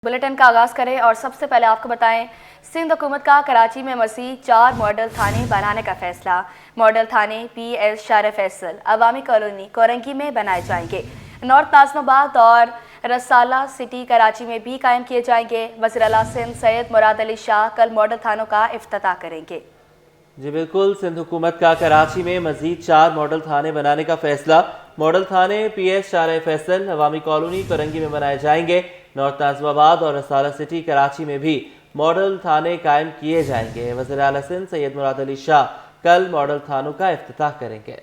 Bulletin का आगाज करें और सबसे पहले आपको बताएं, सिंध हुकूमत का कराची में मज़ीद 4 मॉडल थाने बनाने का फैसला। मॉडल थाने PS शार फैसल अवामी कॉलोनी कोरंगी में बनाए जाएंगे। नॉर्थ नाज़िमाबाद और रसाला सिटी कराची में भी कायम किए जाएंगे। वज़ीर आला सिंध सैयद मुराद अली शाह कल मॉडल थानों का इफ्तिताह करेंगे। जी बिल्कुल, सिंध हुकूमत का कराची में मजीद 4 मॉडल थाने बनाने का फैसला। मॉडल थाने PS शार फैसल अवामी कॉलोनी कोरंगी में बनाए जाएंगे। नॉर्थ नाज़िमाबाद और रसाला सिटी कराची में भी मॉडल थाने कायम किए जाएंगे। वज़ीर आला सिंध सैयद मुराद अली शाह कल मॉडल थानों का इफ्तिताह करेंगे।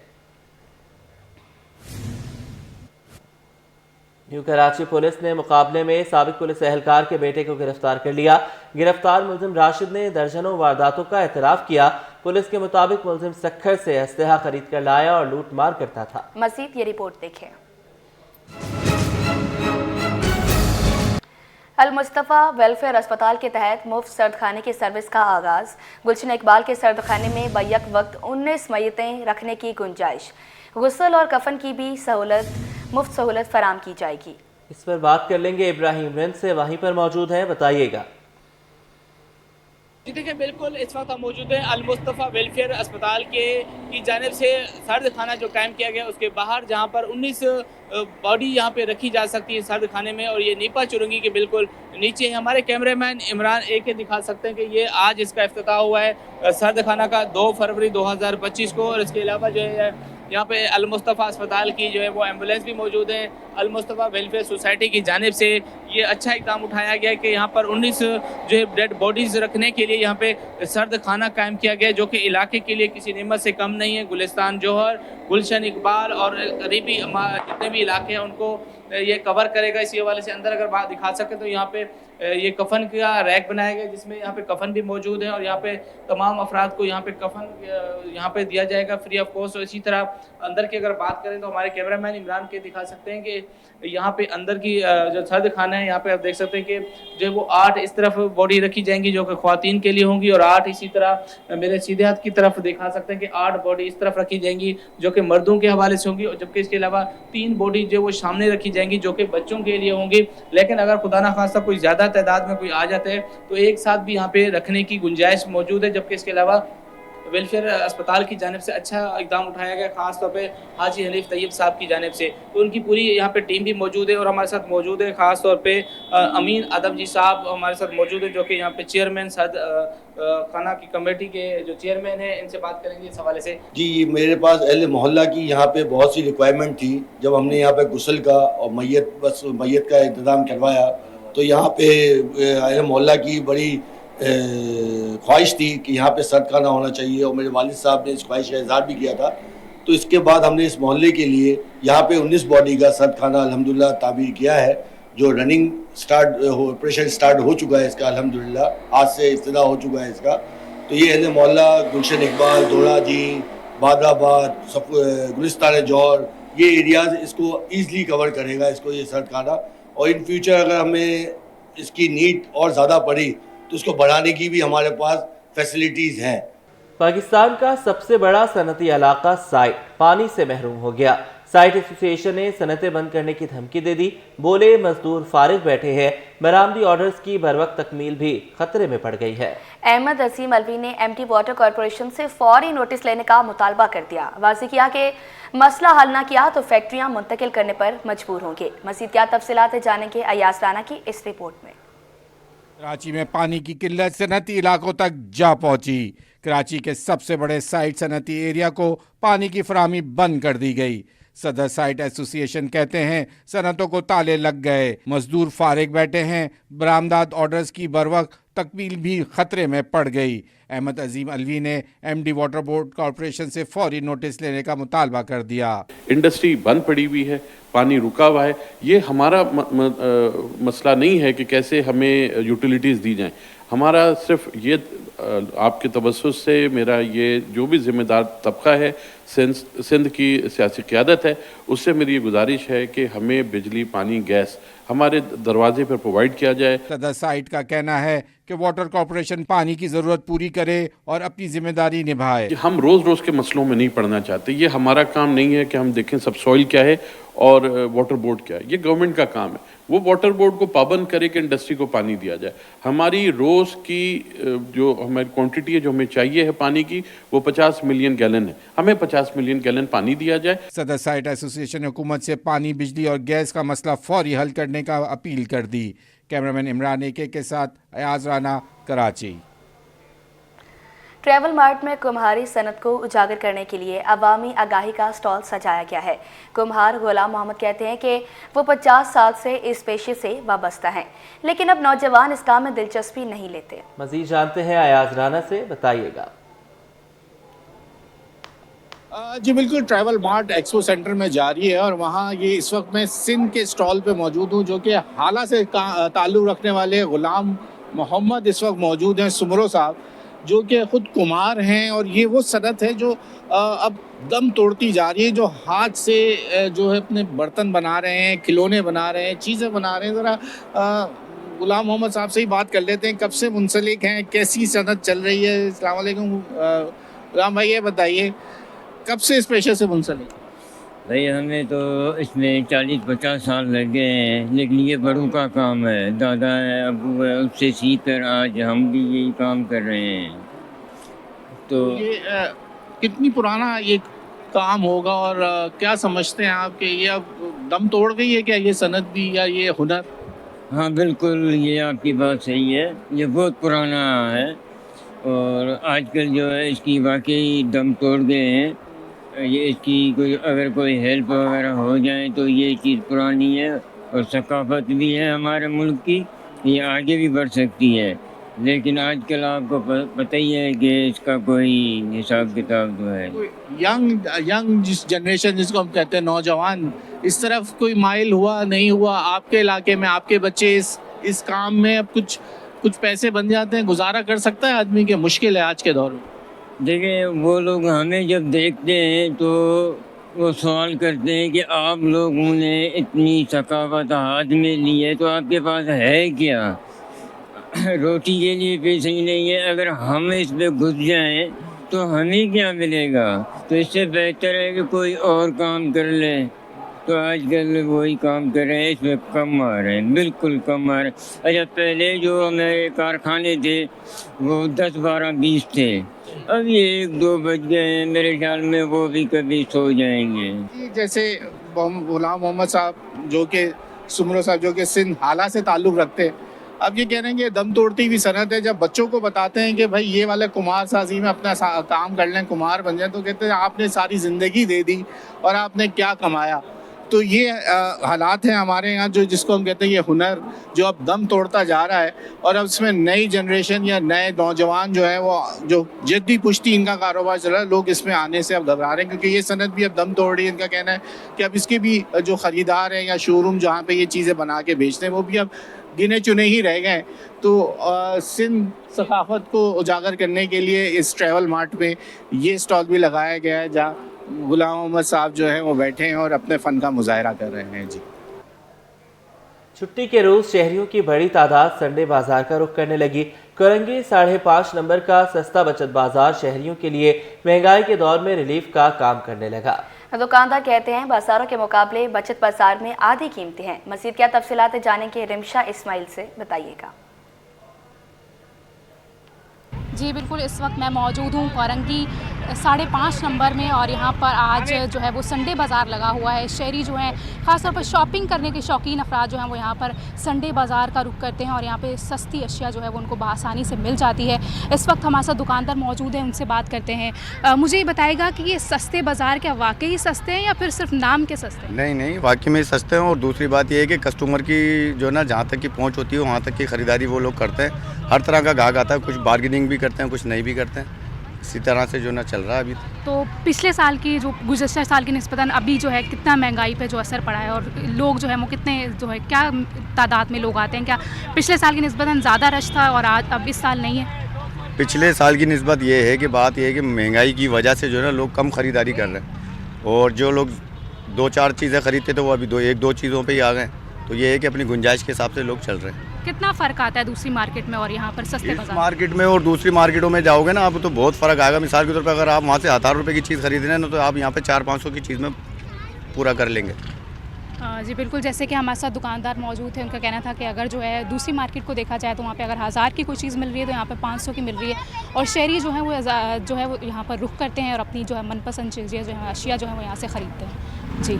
न्यू कराची पुलिस ने मुकाबले में साबिक पुलिस एहलकार के बेटे को गिरफ्तार कर लिया। गिरफ्तार मुलजिम राशिद ने दर्जनों वारदातों का एतराफ़ किया। पुलिस के मुताबिक मुलजिम सक्खर से असलहा खरीद कर लाया और लूट मार करता था। मज़ीद ये रिपोर्ट देखें। अल मुस्तफ़ा वेलफेयर अस्पताल के तहत मुफ्त सर्द खाने की सर्विस का आगाज़। गुलशन इकबाल के सर्द खाने में बैक वक्त 19 मैयतें रखने की गुंजाइश। गुस्ल और कफन की भी मुफ्त सहूलत फराम की जाएगी। इस पर बात कर लेंगे इब्राहिम रिंद से, वहीं पर मौजूद हैं, बताइएगा। जी देखिए, बिल्कुल इस वक्त हम मौजूद हैं अल मुस्तफ़ा वेलफेयर अस्पताल की जानिब से सर्द खाना जो कायम किया गया उसके बाहर, जहां पर 19 बॉडी यहां पे रखी जा सकती है सर्द खाने में। और ये नीपा चुरंगी के बिल्कुल नीचे हमारे कैमरामैन इमरान के दिखा सकते हैं कि ये आज इसका इफ्तिताह हुआ है सर्द खाना का 2 फरवरी 2025 को। और इसके अलावा जो है यहाँ पे अल मुस्तफ़ा अस्पताल की जो है वो एम्बुलेंस भी मौजूद है। अल मुस्तफ़ा वेलफेयर सोसाइटी की जानिब से ये अच्छा इक़दाम उठाया गया है कि यहाँ पर 19 जो है डेड बॉडीज़ रखने के लिए यहाँ पे सर्द खाना कायम किया गया है, जो कि इलाके के लिए किसी नेमत से कम नहीं है। गुलिस्तान जौहर, गुलशन इकबाल और करीबी जितने भी इलाके हैं उनको ये कवर करेगा। इसी हवाले से अंदर अगर बात दिखा सके तो यहाँ पे ये कफन का रैक बनाया गया जिसमें यहाँ पे कफन भी मौजूद है और यहाँ पे तमाम अफराद को यहाँ पे कफन यहाँ पे दिया जाएगा फ्री ऑफ कॉस्ट। और इसी तरह अंदर की अगर बात करें तो हमारे कैमरामैन इमरान के दिखा सकते हैं कि यहाँ पे अंदर की जो सर्द खाना है यहाँ पे आप देख सकते हैं कि जो है वो 8 इस तरफ बॉडी रखी जाएंगी जो कि ख्वातीन के लिए होंगी, और 8 इसी तरह मेरे सीधे हाथ की तरफ दिखा सकते हैं कि 8 बॉडी इस तरफ रखी जाएंगी जो कि मर्दों के हवाले से होंगी। और जबकि इसके अलावा 3 बॉडी जो वो सामने रखी जाएंगी जो कि बच्चों के लिए होंगी। लेकिन अगर खुदा ना खास्ता कोई ज़्यादा तादाद में कोई आ जाता है तो एक साथ भी यहाँ पे रखने की गुंजाइश मौजूद है। जबकि इसके अलावा वेलफेयर अस्पताल की जानिब से अच्छा इक़दाम उठाया गया, खास तौर पे हाजी हनीफ तैयब साहब की जानिब से। तो उनकी पूरी यहाँ पे टीम भी मौजूद है और हमारे साथ मौजूद है खास तौर पे अमीन आदम जी साहब हमारे साथ मौजूद है जो कि यहाँ पे चेयरमैन खाना की कमेटी के जो चेयरमैन है। इनसे बात करेंगे इस हवाले से। जी, मेरे पास अहले मोहल्ला की यहाँ पे बहुत सी रिक्वायरमेंट थी। जब हमने यहाँ पे गुस्ल का और मैयत का इंतज़ाम करवाया तो यहाँ पे अहले मोहल्ला की बड़ी ख्वाहिश थी कि यहाँ पे सर्द खाना होना चाहिए और मेरे वालिद साहब ने इस ख्वाहिश का इज़हार भी किया था। तो इसके बाद हमने इस मोहल्ले के लिए यहाँ पे 19 बॉडी का सर्द खाना अल्हम्दुलिल्लाह ताबीर किया है, जो रनिंग ऑपरेशन स्टार्ट हो चुका है इसका। अल्हम्दुलिल्लाह आज से इब्तिदा हो चुका है इसका। तो ये अहले मोहल्ला गुलशन इकबाल, दोड़ा जी, बादराबाद, गुलिस्तान जौहर, ये एरियाज़ इसको ईज़िली कवर करेगा इसको ये सर्द खाना। और इन फ्यूचर अगर हमें इसकी नीड और ज़्यादा पड़ी तो उसको बढ़ाने की भी हमारे पास फैसिलिटीज़ हैं। पाकिस्तान का सबसे बड़ा सनती इलाका साइट पानी से महरूम हो गया। साइट एसोसिएशन ने सनतें बंद करने की धमकी दे दी। बोले मजदूर फारिग बैठे हैं। बरामदी ऑर्डर्स की बरवक्त तकमील भी खतरे में पड़ गई है। अहमद अजीम अलवी ने MD वाटर कॉरपोरेशन से फौरी नोटिस लेने का मुतालबा कर दिया। वाज़ेह किया कि मसला हल ना किया तो फैक्ट्रियां मुंतकिल करने पर मजबूर होंगे। मज़ीद क्या तफसीलात जानेंगे अयाज राना की इस रिपोर्ट में। कराची में पानी की किल्लत सनती इलाकों तक जा पहुंची। कराची के सबसे बड़े साइट सनती एरिया को पानी की फराहमी बंद कर दी गई। सदर साइट एसोसिएशन कहते हैं सनतों को ताले लग गए, मजदूर फारिग बैठे हैं। बरामदात ऑर्डर्स की बरवक्त तकमील भी खतरे में पड़ गई। अहमद अजीम अलवी ने MD वाटर बोर्ड कॉरपोरेशन से फौरी नोटिस लेने का मुतालबा कर दिया। इंडस्ट्री बंद पड़ी हुई है, पानी रुका हुआ है। ये हमारा मसला नहीं है कि कैसे हमें यूटिलिटीज़ दी जाएं। हमारा सिर्फ ये आपके तवस्सुस से मेरा ये जो भी जिम्मेदार तबका है सिंध की सियासी क़यादत है उससे मेरी ये गुजारिश है कि हमें बिजली, पानी, गैस हमारे दरवाजे पर प्रोवाइड किया जाए। सदर साइट का कहना है कि वाटर कॉरपोरेशन पानी की ज़रूरत पूरी करे और अपनी जिम्मेदारी निभाए। हम रोज़ रोज़ के मसलों में नहीं पड़ना चाहते। ये हमारा काम नहीं है कि हम देखें सबसॉइल क्या है और वाटर बोर्ड क्या है। ये गवर्नमेंट का काम है, वो वाटर बोर्ड को पाबंद करे कि इंडस्ट्री को पानी दिया जाए। हमारी रोज़ की जो हमारी क्वांटिटी है, जो हमें चाहिए है पानी की, वो 50 मिलियन गैलन है। हमें 50 मिलियन गैलन पानी दिया जाए। सदर साइट एसोसिएशन ने हुकूमत से पानी, बिजली और गैस का मसला फौरी हल करने का अपील कर दी। कैमरामैन इमरान एके के साथ अयाज राना, कराची। ट्रैवल मार्ट में कुम्हारी सनत को उजागर करने के लिए अवामी आगाही का स्टॉल सजाया गया है। कुम्हार गुलाम मोहम्मद कहते हैं कि वो 50 साल से इस पेशे से वाबस्ता हैं, लेकिन अब नौजवान इस काम में दिलचस्पी नहीं लेते। मजीद जानते हैं अयाज राना से, बताइएगा। जी बिल्कुल, ट्रैवल मार्ट एक्सपो सेंटर में जारी है और वहाँ ये इस वक्त मैं सिंध के स्टॉल पे मौजूद हूँ, जो कि हाला से ताल्लुक़ रखने वाले गुलाम मोहम्मद इस वक्त मौजूद हैं, सुमरो साहब, जो कि ख़ुद कुम्हार हैं। और ये वो सनत है जो अब दम तोड़ती जा रही है, जो हाथ से जो है अपने बर्तन बना रहे हैं, खिलौने बना रहे हैं, चीज़ें बना रहे हैं। ज़रा गुलाम मोहम्मद साहब से ही बात कर लेते हैं, कब से मुंसलिक हैं, कैसी सनत चल रही है। अस्सलाम वालेकुम गुलाम भाई, ये बताइए कब से इस पेशे से मुंसलिक? भाई हमें तो इसमें 40-50 साल लग गए हैं, लेकिन ये बड़ों का काम है, दादा है, अबू है, उससे सीख कर आज हम भी यही काम कर रहे हैं। तो ये कितनी पुराना ये काम होगा और क्या समझते हैं आप कि ये अब दम तोड़ गई है क्या ये सनत भी, या ये हुनर? हाँ बिल्कुल, ये आपकी बात सही है, ये बहुत पुराना है और आजकल जो है इसकी वाकई दम तोड़ गए हैं। ये इसकी अगर कोई हेल्प वगैरह हो जाए तो ये चीज़ पुरानी है और सकाफत भी है हमारे मुल्क की, ये आगे भी बढ़ सकती है। लेकिन आजकल आपको पता ही है कि इसका कोई हिसाब किताब जो है। यंग जिस जनरेशन जिसको हम कहते हैं, नौजवान, इस तरफ कोई माइल हुआ नहीं हुआ? आपके इलाके में आपके बच्चे इस काम में अब कुछ पैसे बन जाते हैं, गुजारा कर सकता है आदमी? के मुश्किल है आज के दौर में? देखिए, वो लोग हमें जब देखते हैं तो वो सवाल करते हैं कि आप लोगों ने इतनी सकाफत हाथ में ली है तो आपके पास है क्या? रोटी के लिए पैसे ही नहीं है। अगर हम इस पे घुस जाएं तो हमें क्या मिलेगा? तो इससे बेहतर है कि कोई और काम कर ले। तो आजकल वही काम कर रहे हैं, इसमें कम आ रहे हैं, बिल्कुल कम आ रहे हैं। अच्छा, पहले जो हमारे कारखाने थे वो 10, 12, 20 थे, अब ये 1-2 बज गए हैं, मेरे ख्याल में वो भी कभी सो जाएंगे। जैसे गुलाम मोहम्मद साहब जो कि सुमरो साहब जो कि सिंध हाला से ताल्लुक़ रखते हैं, अब ये कह रहे हैं कि दम तोड़ती हुई सनत है। जब बच्चों को बताते हैं कि भाई ये वाले कुम्हार साजी में अपना काम कर लें, कुम्हार बन जाए, तो कहते हैं आपने सारी ज़िंदगी दे दी और आपने क्या कमाया? तो ये हालात हैं हमारे यहाँ, जो जिसको हम कहते हैं ये हुनर जो अब दम तोड़ता जा रहा है। और अब इसमें नई जनरेशन या नए नौजवान जो है वो जो जद्दी पुश्ती इनका कारोबार चल रहा है, लोग इसमें आने से अब घबरा रहे हैं, क्योंकि ये सनत भी अब दम तोड़ रही है। इनका कहना है कि अब इसके भी जो ख़रीदार हैं या शोरूम जहाँ पे ये चीज़ें बना के बेचते हैं, वो भी अब गिने चुने ही रह गए। तो सिंध सकाफत को उजागर करने के लिए इस ट्रैवल मार्ट में ये स्टॉल भी लगाया गया है, जहाँ गुलाम मोहम्मद साहब जो हैं वो बैठे हैं और अपने फ़न का मुजाहरा कर रहे हैं। जी, छुट्टी के रोज शहरियों की बड़ी तादाद संडे बाजार का रुख करने लगी। कोरंगी 5.5 नंबर का सस्ता बचत बाजार शहरियों के लिए महंगाई के दौर में रिलीफ का काम करने लगा। दुकानदार कहते हैं बाजारों के मुकाबले बचत बाजार में आधी कीमतें हैं। मज़ीद क्या तफसीलात जानेंगे रिमशा इस्माइल से, बताइएगा। जी बिल्कुल, इस वक्त मैं मौजूद हूँ कोरंगी 5.5 नंबर में और यहाँ पर आज जो है वो संडे बाज़ार लगा हुआ है। शहरी जो हैं ख़ासतौर पर शॉपिंग करने के शौकीन अफराद जो हैं वो यहाँ पर संडे बाज़ार का रुख करते हैं और यहाँ पे सस्ती अशिया जो है वो उनको बआसानी से मिल जाती है। इस वक्त हमारे साथ दुकानदार मौजूद हैं, उनसे बात करते हैं। मुझे ये बताएगा कि ये सस्ते बाज़ार क्या वाकई सस्ते हैं या फिर सिर्फ नाम के सस्ते हैं? नहीं, वाकई में सस्ते हैं। और दूसरी बात ये है कि कस्टमर की जो ना जहाँ तक की पहुँच होती है वहाँ तक की ख़रीदारी वो लोग करते हैं। हर तरह का गाहक आता है, कुछ बार्गेनिंग भी करते हैं, कुछ नहीं भी करते हैं। इसी तरह से जो ना चल रहा है अभी। तो पिछले साल की जो गुज़श्ता साल की निस्बतन अभी जो है कितना महंगाई पे जो असर पड़ा है और लोग जो है वो कितने जो है क्या तादाद में लोग आते हैं? क्या पिछले साल की निस्बतन ज़्यादा रश था और आज अब इस साल नहीं है? पिछले साल की निस्बत ये है कि बात ये है कि महंगाई की वजह से जो है ना लोग कम ख़रीदारी कर रहे हैं और जो लोग 2-4 चीज़ें ख़रीदते थे वो अभी 1-2 चीज़ों पर ही आ गए। तो ये है कि अपनी गुंजाइश के हिसाब से लोग चल रहे हैं। कितना फ़र्क आता है दूसरी मार्केट में और यहाँ पर सस्ते इस बाजार? मार्केट में और दूसरी मार्केटों में जाओगे ना आप तो बहुत फ़र्क आएगा। मिसाल के तौर पर अगर आप वहाँ से 1000 रुपये की चीज़ खरीद रहे हैं ना तो आप यहाँ पे 400-500 की चीज़ में पूरा कर लेंगे। जी बिल्कुल, जैसे कि हमारे साथ दुकानदार मौजूद थे, उनका कहना था कि अगर जो है दूसरी मार्केट को देखा जाए तो वहाँ पे अगर 1000 की कोई चीज़ मिल रही है तो यहाँ पे 500 की मिल रही है और शहरी जो है वो यहाँ पर रुख करते हैं और अपनी जो है मनपसंद चीज़ें जो है अशिया जो है वो यहाँ से ख़रीदते हैं। जी।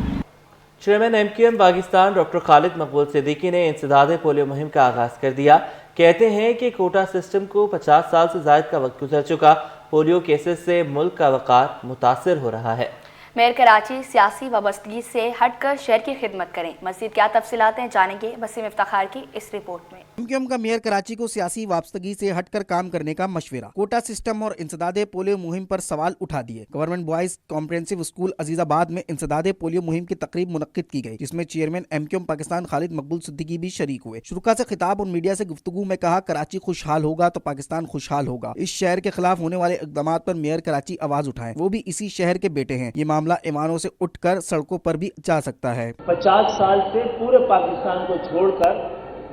Chairman MQM Pakistan doctor Khalid Maqbool Siddiqui ने इंसदादे पोलियो मुहिम का आगाज़ कर दिया। कहते हैं कि कोटा सिस्टम को 50 साल से ज़ायद का वक्त गुजर चुका। पोलियो केसेस से मुल्क का वक़ार मुतासर हो रहा है। मेयर कराची सियासी वाबस्तगी से हटकर शहर की खिदमत करें। मज़ीद क्या तफसीलात हैं जानेंगे वसीम इफ्तिखार की इस रिपोर्ट में। MQM का मेयर कराची को सियासी वाबस्तगी से हटकर काम करने का मशवरा। कोटा सिस्टम और इंसदादे पोलियो मुहिम पर सवाल उठा दिए। Government boys comprehensive school Azizabad में इंसदादे पोलियो मुहिम की तकरीब मुनक्किद की गई, जिसमें चेयरमैन MQM पाकिस्तान खालिद मकबूल सिद्दीकी भी शरीक हुए। शुरुका से खिताब और मीडिया से गुफ्तगू में कहा, कराची खुशहाल होगा तो पाकिस्तान खुशहाल होगा। इस शहर के खिलाफ होने वाले इक़दाम पर मेयर कराची आवाज उठाएं, वो भी इसी शहर के बेटे हैं। ये मामला ईमानों से उठकर सड़कों पर भी जा सकता है। 50 साल से पूरे पाकिस्तान को छोड़कर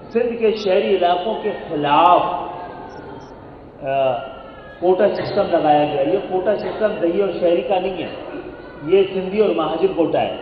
सिंध के शहरी इलाकों के खिलाफ कोटा सिस्टम लगाया गया। ये कोटा सिस्टम दही और शहरी का नहीं है, ये सिंधी और महाजिर कोटा है।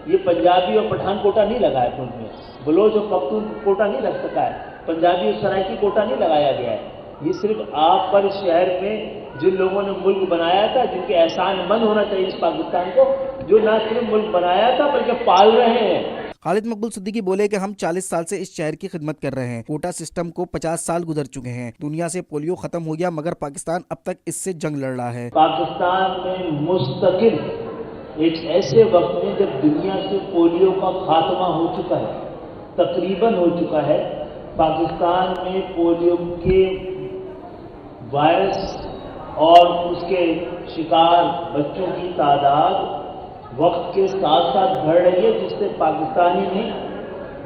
ये पंजाबी और पठान कोटा नहीं लगाया है, में बलोच और पख्तून कोटा नहीं लग सका है, पंजाबी और सराइकी कोटा नहीं लगाया गया है। ये सिर्फ आप पर शहर में जिन लोगों ने मुल्क बनाया था, जिनके एहसान मंद होना चाहिए इस पाकिस्तान को, जो ना सिर्फ मुल्क बनाया था बल्कि पाल रहे हैं। खालिद मकबूल सिद्दीकी बोले कि हम 40 साल से इस शहर की खिदमत कर रहे हैं। कोटा सिस्टम को 50 साल गुजर चुके हैं। दुनिया से पोलियो खत्म हो गया मगर पाकिस्तान अब तक इससे जंग लड़ रहा है। पाकिस्तान में मुस्तकिल एक ऐसे वक्त में जब दुनिया से पोलियो का खात्मा हो चुका है, तकरीबन हो चुका है, पाकिस्तान में पोलियो के वायरस और उसके शिकार बच्चों की तादाद वक्त के साथ साथ बढ़ रही है, जिससे पाकिस्तानी नहीं,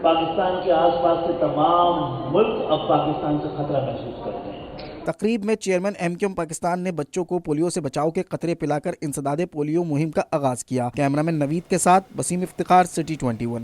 पाकिस्तान के आसपास के तमाम मुल्क अब पाकिस्तान से खतरा महसूस करते हैं। तकरीब में चेयरमैन MQM पाकिस्तान ने बच्चों को पोलियो से बचाव के कतरे पिलाकर इंसदादे पोलियो मुहिम का आगाज किया। कैमरामैन नवीद के साथ Waseem Iftikhar, city 21।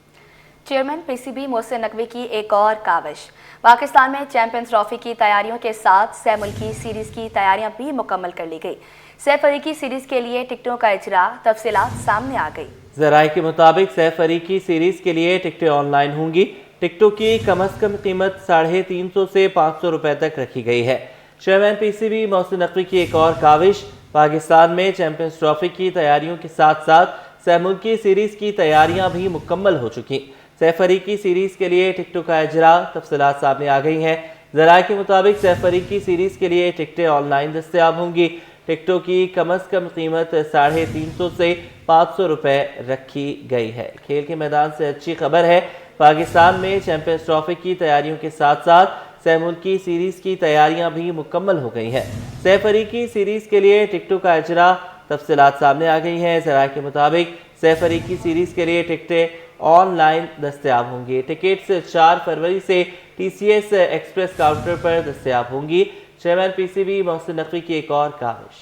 Chairman PCB Mohsin Naqvi की एक और काविश। पाकिस्तान में चैंपियंस ट्रॉफी की तैयारियों के साथ सह मुल्की सीरीज की तैयारियां भी मुकम्मल कर ली गई। सह फरीकी सीरीज के लिए टिकटों का इजरा, तफसीलात सामने आ गई। ज़राए के मुताबिक सह फरीकी सीरीज के लिए टिकटें ऑनलाइन होंगी। टिकटों की कम अज कम कीमत 350 से 500 रुपए तक रखी गई है। चेयरमैन PCB मोहसिन नकवी की एक और काविश। पाकिस्तान में चैंपियंस ट्रॉफी की तैयारियों के साथ साथ सह मुल्की सीरीज की तैयारियां भी मुकम्मल हो चुकी। सह फरीकी सीरीज के लिए टिकटों का इजरा, तफसीलात सामने आ गई हैं। ज़राए के मुताबिक सह फरीकी सीरीज के लिए टिकटें ऑनलाइन दस्तयाब होंगी। टिकटों की कम अज कम कीमत 350 से 500 रुपए रखी गई है। खेल के मैदान से अच्छी खबर है, पाकिस्तान में चैंपियंस ट्रॉफी की तैयारियों के साथ साथ सह मुल्की सीरीज की तैयारियां भी मुकम्मल हो गई हैं। सह फरीकी सीरीज के लिए टिकटों का इजरा, तफसीलात सामने आ गई हैं। ज़राए के मुताबिक सह फरीकी सीरीज के लिए टिकटें ऑनलाइन दस्तयाब होंगी। टिकट्स 4 फरवरी से TCS एक्सप्रेस काउंटर पर दस्तयाब होंगी। चेयरमैन PCB मोहसिन नकवी की एक और काविश।